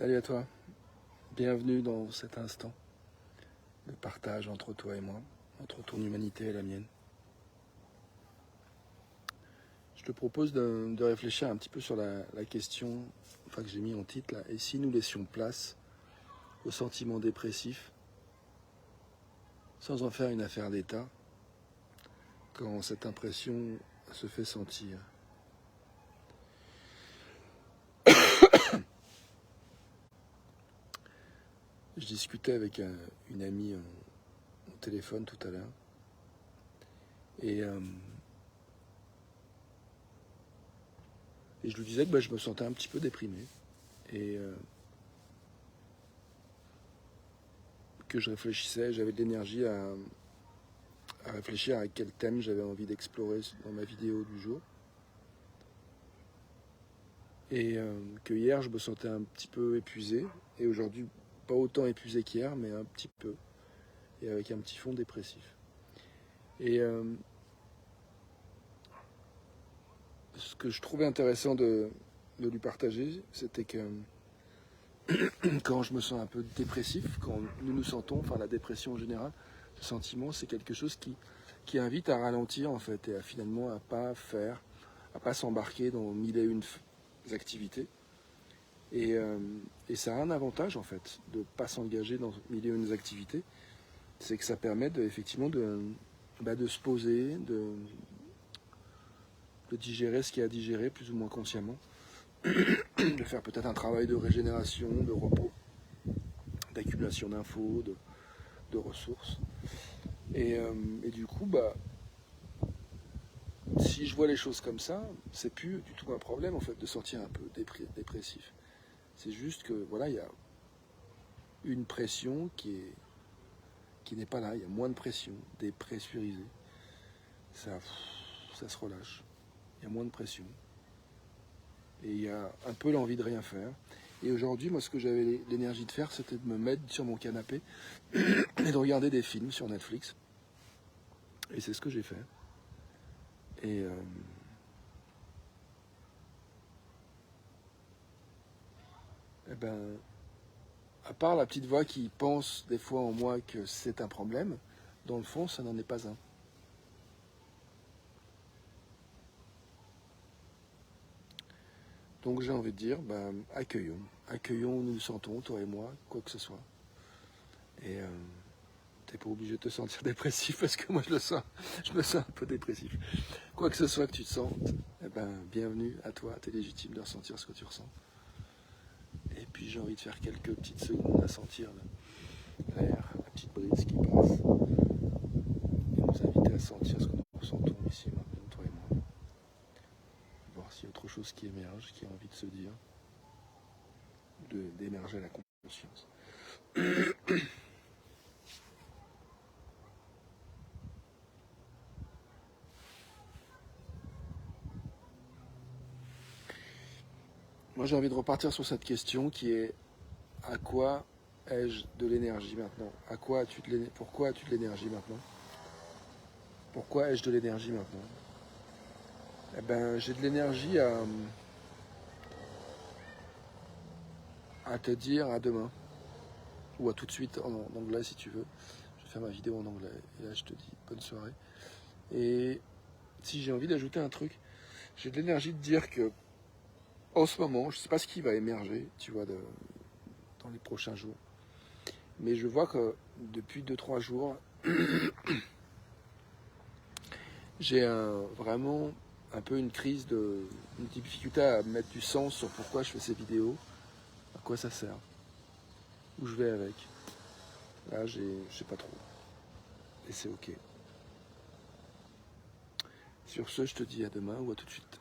Salut à toi, bienvenue dans cet instant de partage entre toi et moi, entre ton humanité et la mienne. Je te propose de réfléchir un petit peu sur la question que j'ai mis en titre là. Et si nous laissions place aux sentiments dépressifs sans en faire une affaire d'État quand cette impression se fait sentir? Je discutais avec une amie au téléphone tout à l'heure et je lui disais que je me sentais un petit peu déprimé et que je réfléchissais, j'avais de l'énergie à réfléchir à quel thème j'avais envie d'explorer dans ma vidéo du jour. Et que hier, je me sentais un petit peu épuisé. Et aujourd'hui, pas autant épuisé qu'hier, mais un petit peu. Et avec un petit fond dépressif. Et ce que je trouvais intéressant de lui partager, c'était que quand je me sens un peu dépressif, quand nous nous sentons, enfin la dépression en général, ce sentiment, c'est quelque chose qui invite à ralentir en fait, et à finalement à pas s'embarquer dans mille et une activités. Et ça a un avantage en fait, de ne pas s'engager dans mille et une activités, c'est que ça permet effectivement de se poser, de digérer ce qu'il y a à digérer plus ou moins consciemment, de faire peut-être un travail de régénération, de repos, d'accumulation d'infos, de ressources. Et du coup, si je vois les choses comme ça, c'est plus du tout un problème en fait de sentir un peu dépressif. C'est juste que voilà, il y a une pression qui n'est pas là, il y a moins de pression, dépressurisé. Ça se relâche, il y a moins de pression. Et il y a un peu l'envie de rien faire. Et aujourd'hui, moi, ce que j'avais l'énergie de faire, c'était de me mettre sur mon canapé et de regarder des films sur Netflix. Et c'est ce que j'ai fait. Et à part la petite voix qui pense des fois en moi que c'est un problème, dans le fond, ça n'en est pas un. Donc j'ai envie de dire, accueillons où nous nous sentons, toi et moi, quoi que ce soit. Et t'es pas obligé de te sentir dépressif parce que moi je me sens un peu dépressif. Quoi que ce soit que tu te sentes, bienvenue à toi, t'es légitime de ressentir ce que tu ressens. Et puis j'ai envie de faire quelques petites secondes à sentir l'air, la petite brise qui passe. Et nous inviter à sentir ce que nous ressentons ici maintenant, toi et moi. Voir s'il y a autre chose qui émerge, qui a envie de se dire, d'émerger à la conscience. Moi j'ai envie de repartir sur cette question qui est: à quoi ai-je de l'énergie maintenant? Pourquoi as-tu de l'énergie maintenant? Pourquoi ai-je de l'énergie maintenant? J'ai de l'énergie à te dire à demain, ou à tout de suite en anglais si tu veux. Je vais faire ma vidéo en anglais, et là je te dis bonne soirée. Et si j'ai envie d'ajouter un truc, j'ai de l'énergie de dire que en ce moment, je ne sais pas ce qui va émerger, tu vois, dans les prochains jours, mais je vois que depuis 2-3 jours, j'ai vraiment un peu une difficulté à mettre du sens sur pourquoi je fais ces vidéos, à quoi ça sert, où je vais avec. Là, je sais pas trop. Et c'est ok. Sur ce, je te dis à demain ou à tout de suite.